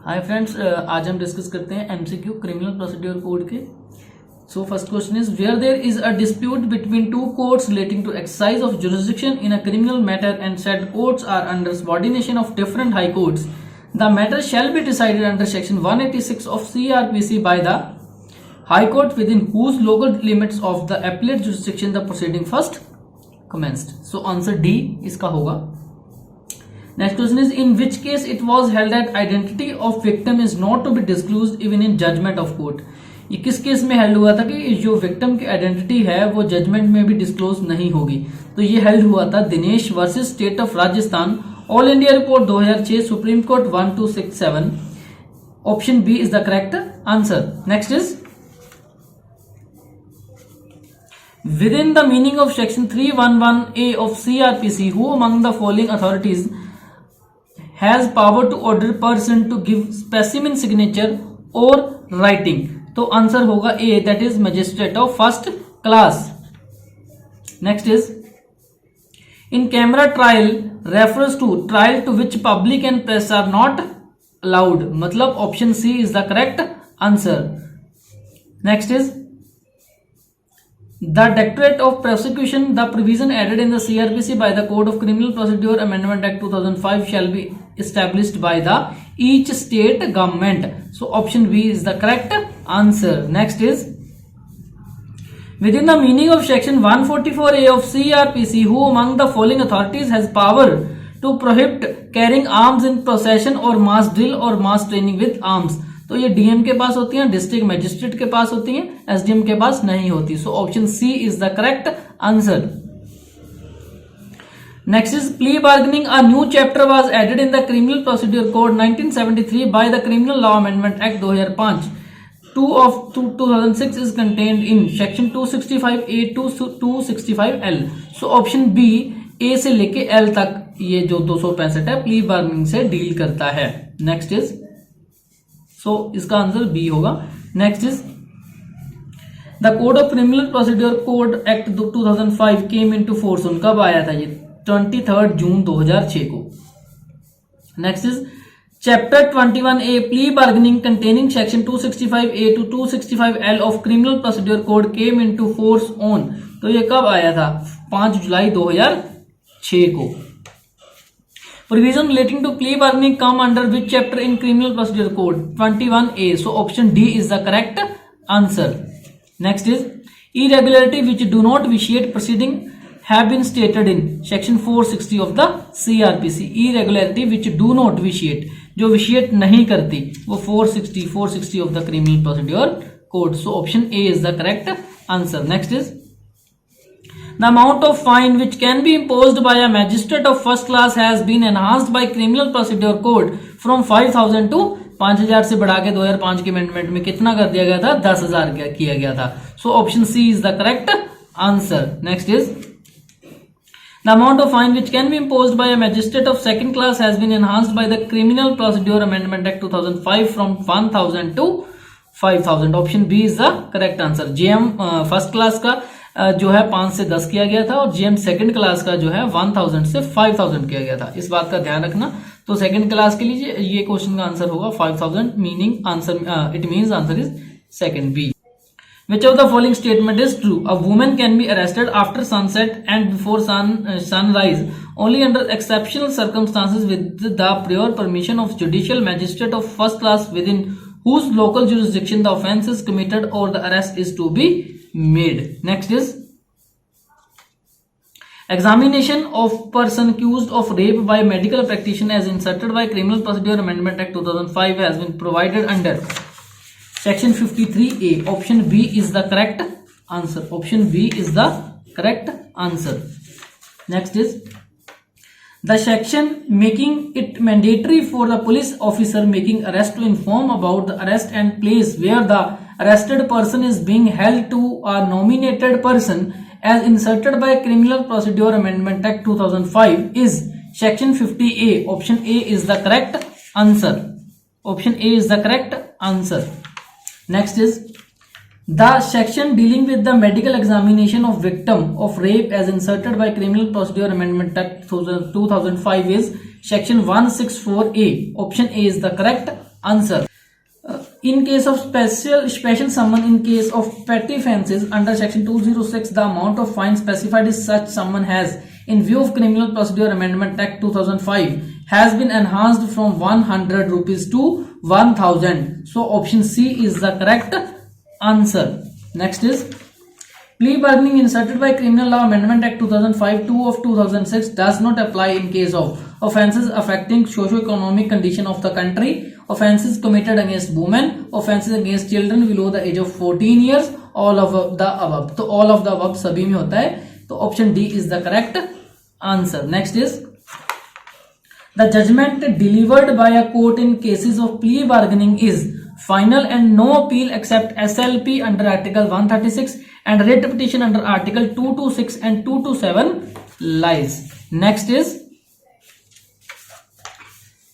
Hi friends, आज हम discuss करते हैं एमसीक्यू क्रिमिनल प्रोसीड्यूर कोड के। So first question is where there is a dispute between two courts relating to exercise of jurisdiction in a criminal matter and said courts are under subordination of different high courts, the matter shall be decided under section 186 of CrPC by the high court within whose local limits of the appellate jurisdiction the proceeding first commenced. So answer D इसका होगा। Next question is in which case it was held that identity of victim is not to be disclosed even in judgment of court. ये किस case में held हुआ था कि जो victim की आइडेंटिटी है वो जजमेंट में भी डिस्क्लोज नहीं होगी। तो ये हेल्ड हुआ था Dinesh versus state of Rajasthan, all India report 2006, supreme court 1267। Option B is the correct answer. Next is within the meaning of section 311A of CRPC, who among the following authorities has power to order person to give specimen signature or writing? तो answer होगा A, that is magistrate of first class. Next is in camera trial refers to trial to which public and press are not allowed. मतलब option C is the correct answer. Next is the Directorate of Prosecution, the provision added in the CRPC by the Code of Criminal Procedure Amendment Act 2005 shall be established by the each state government. So option B is the correct answer. Next is within the meaning of section 144A of CRPC, who among the following authorities has power to prohibit carrying arms in procession or mass drill or mass training with arms? तो ये DM के पास होती हैं, district magistrate के पास होती हैं, SDM के पास नहीं होती। So option C is the correct answer. Next is plea bargaining, a new chapter was added in the criminal procedure code 1973 by the criminal law amendment act 2005। 2 of 2006 is contained in section 265A to 265L. So option B A से लेके L तक ये जो 265 है plea bargaining से deal करता है। Next is इसका आंसर बी होगा। Next is the code of criminal procedure code act 2005 came into force. कब आया था ये? 23 जून 2006 को। Next is chapter 21A plea bargaining containing section 265A to 265L of criminal procedure code came into force on. तो ये कब आया था? 5 जुलाई 2006 को। Provision relating to plea bargaining come under which chapter in criminal procedure code? 21A. So option D is the correct answer. Next is irregularity which do not vitiate proceeding have been stated in section 460 of the CRPC. Irregularity which do not vitiate, जो vitiate नहीं करती, वो 460 of the criminal procedure code. So option A is the correct answer. Next is the amount of fine which can be imposed by a magistrate of first class has been enhanced by criminal procedure code from 5,000 to 5,000 से बढ़ा के 2005 के amendment में कितना कर दिया गया था? 10,000 किया गया था। So option C is the correct answer. Next is the amount of fine which can be imposed by a magistrate of second class has been enhanced by the criminal procedure amendment act 2005 from 1,000 to 5,000. Option B is the correct answer. JM first class का जो है 5 से 10 किया गया था और GM second class का जो है 1000 से 5000 किया गया था। इस बात का ध्यान रखना। तो सेकंड क्लास के लिए ये क्वेश्चन का आंसर होगा 5000, meaning answer it means answer is second B. Which of the following statement is true? A woman can be arrested after sunset and before sunrise only under exceptional circumstances with the prior permission of judicial magistrate of first class within whose local jurisdiction the offence is committed or the arrest is to be made. Next is examination of person accused of rape by medical practitioner as inserted by Criminal Procedure Amendment Act 2005 has been provided under section 53A. Option B is the correct answer. Option B is the correct answer. Next is the section making it mandatory for the police officer making arrest to inform about the arrest and place where the arrested person is being held to a nominated person as inserted by Criminal Procedure Amendment Act 2005 is section 50A. Option A is the correct answer. Option A is the correct answer. Next is the section dealing with the medical examination of victim of rape as inserted by Criminal Procedure Amendment Act 2005 is section 164A. Option A is the correct answer. In case of special summon, in case of petty offences under section 206, the amount of fine specified is such summon has, in view of Criminal Procedure Amendment Act 2005, has been enhanced from 100 rupees to 1000. So option C is the correct answer. Next is plea bargaining inserted by Criminal Law Amendment Act 2005 2 of 2006 does not apply in case of offences affecting socio-economic condition of the country, offences committed against women, offences against children below the age of 14 years, all of the above. तो all of the above सभी में होता है, तो option D is the correct answer. Next is the judgment delivered by a court in cases of plea bargaining is final and no appeal except SLP under Article 136 and writ petition under Article 226 and 227 lies. Next is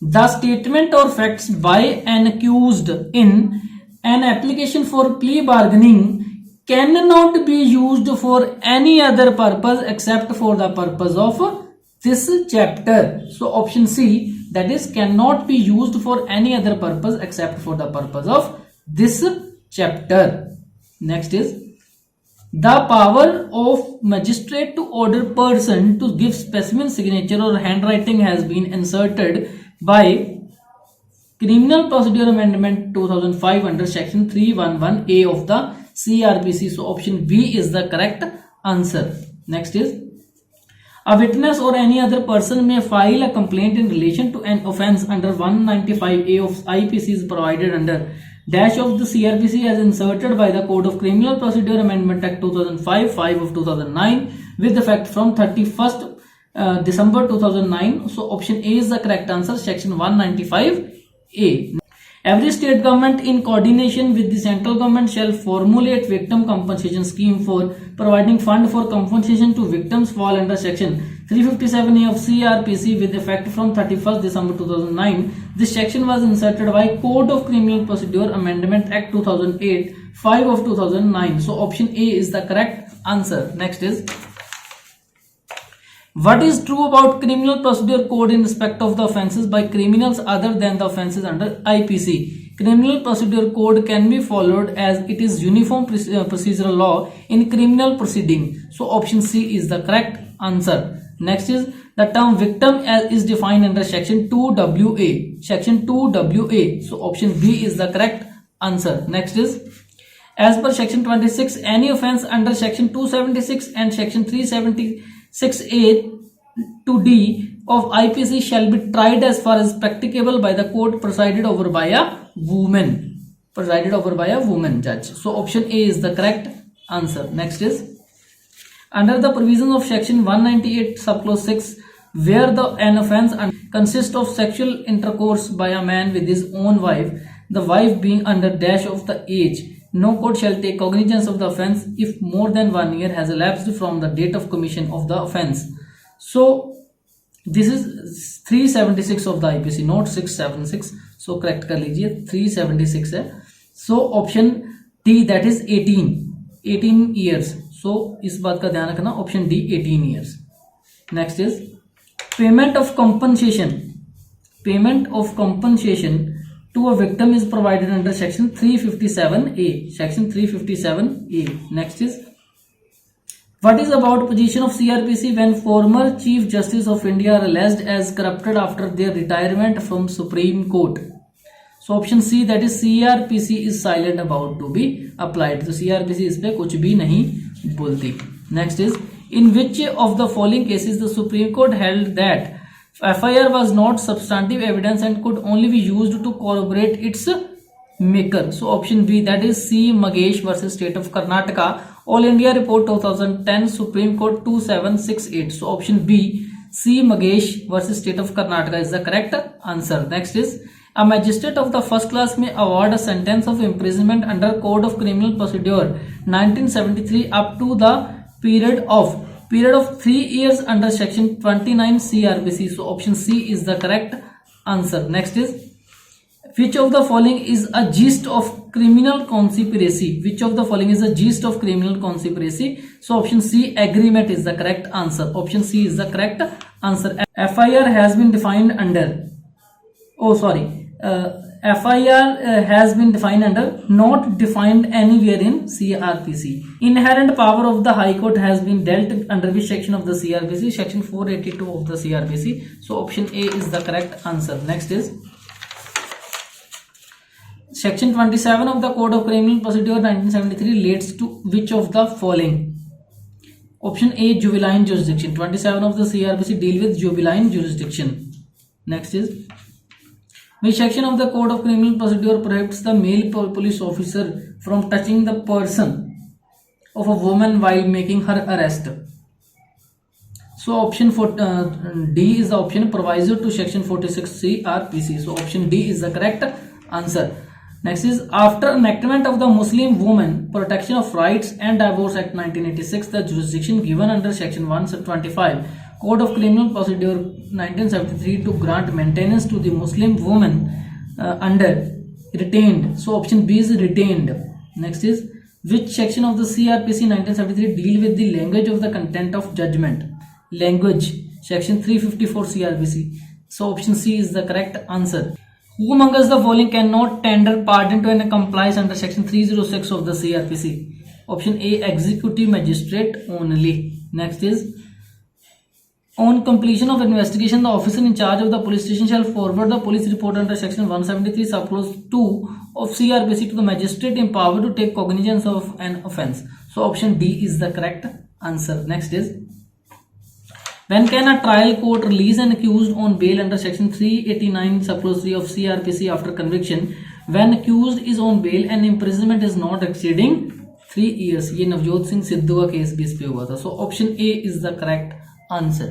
the statement or facts by an accused in an application for plea bargaining cannot be used for any other purpose except for the purpose of this chapter. So option C, that is cannot be used for any other purpose except for the purpose of this chapter. Next is the power of magistrate to order person to give specimen signature or handwriting has been inserted by Criminal Procedure Amendment 2005 under section 311A of the CRPC. So option B is the correct answer. Next is a witness or any other person may file a complaint in relation to an offence under 195A of IPC is provided under dash of the CRPC as inserted by the Code of Criminal Procedure Amendment Act 2005 5 of 2009 with effect from 31st December 2009. So option A is the correct answer, section 195A. Every state government in coordination with the central government shall formulate victim compensation scheme for providing fund for compensation to victims fall under section 357A of CRPC with effect from 31st December 2009. This section was inserted by Code of Criminal Procedure Amendment Act 2008 5 of 2009. So option A is the correct answer. Next is what is true about Criminal Procedure Code in respect of the offences by criminals other than the offences under IPC? Criminal Procedure Code can be followed as it is uniform procedural law in criminal proceeding. So option C is the correct answer. Next is the term victim is defined under section 2WA. Section 2WA. So option B is the correct answer. Next is as per section 26, any offence under section 276 and section 376A to D of IPC shall be tried as far as practicable by the court presided over by a woman. Presided over by a woman judge. So option A is the correct answer. Next is under the provisions of section 198 subclause 6, where an offence consists of sexual intercourse by a man with his own wife, the wife being under dash of the age, no court shall take cognizance of the offence if more than 1 year has elapsed from the date of commission of the offence. So this is 376 of the IPC, not 676. So correct कर लीजिए, 376 है. So option D, that is 18 years. So इस बात का ध्यान रखना, option D 18 years. Next is payment of compensation. Payment of compensation to a victim is provided under section 357A. Section 357A. Next is what is about position of CRPC when former Chief Justice of India are alleged as corrupted after their retirement from Supreme Court? So option C, that is CRPC is silent about to be applied. So CRPC इस पे कुछ भी नहीं बोलती. Next is in which of the following cases the Supreme Court held that FIR was not substantive evidence and could only be used to corroborate its maker? So option B, that is C, Magesh versus State of Karnataka, All India Report 2010, Supreme Court 2768. So option B, C, Magesh versus State of Karnataka is the correct answer. Next is a magistrate of the first class may award a sentence of imprisonment under Code of Criminal Procedure 1973 up to the period of 3 years under section 29 CRPC. So option C is the correct answer. Next is which of the following is a gist of criminal conspiracy? Which of the following is a gist of criminal conspiracy? So option C, agreement is the correct answer. Option C is the correct answer. FIR has been defined under FIR has been defined under not defined anywhere in CRPC. Inherent power of the High Court has been dealt under which section of the CRPC? Section 482 of the CRPC. So option A is the correct answer. Next is Section 27 of the Code of Criminal Procedure 1973 relates to which of the following? Option A, juvenile jurisdiction. 27 of the CRPC deal with juvenile jurisdiction. Next is which section of the Code of Criminal Procedure prohibits the male police officer from touching the person of a woman while making her arrest? So option D is the option proviso to section 46 CRPC. So option D is the correct answer. Next is after enactment of the Muslim Women Protection of Rights and Divorce Act 1986, the jurisdiction given under section 125 Code of Criminal Procedure 1973 to grant maintenance to the Muslim woman under retained. So option B is retained. Next is which section of the CRPC 1973 deal with the language of the content of judgment? Language, section 354 CRPC. So option C is the correct answer. Who among us the following cannot tender pardon to an compliance under section 306 of the CRPC? Option A, executive magistrate only. Next is on completion of investigation, the officer in charge of the police station shall forward the police report under section 173 subclause 2 of CRPC to the magistrate empowered to take cognizance of an offence. So option D is the correct answer. Next is when can a trial court release an accused on bail under section 389 subclause 3 of CRPC after conviction? When accused is on bail and imprisonment is not exceeding 3 years. ये नवजोत सिंह सिद्धू का case भी इस पे हुआ था. So option A is the correct answer.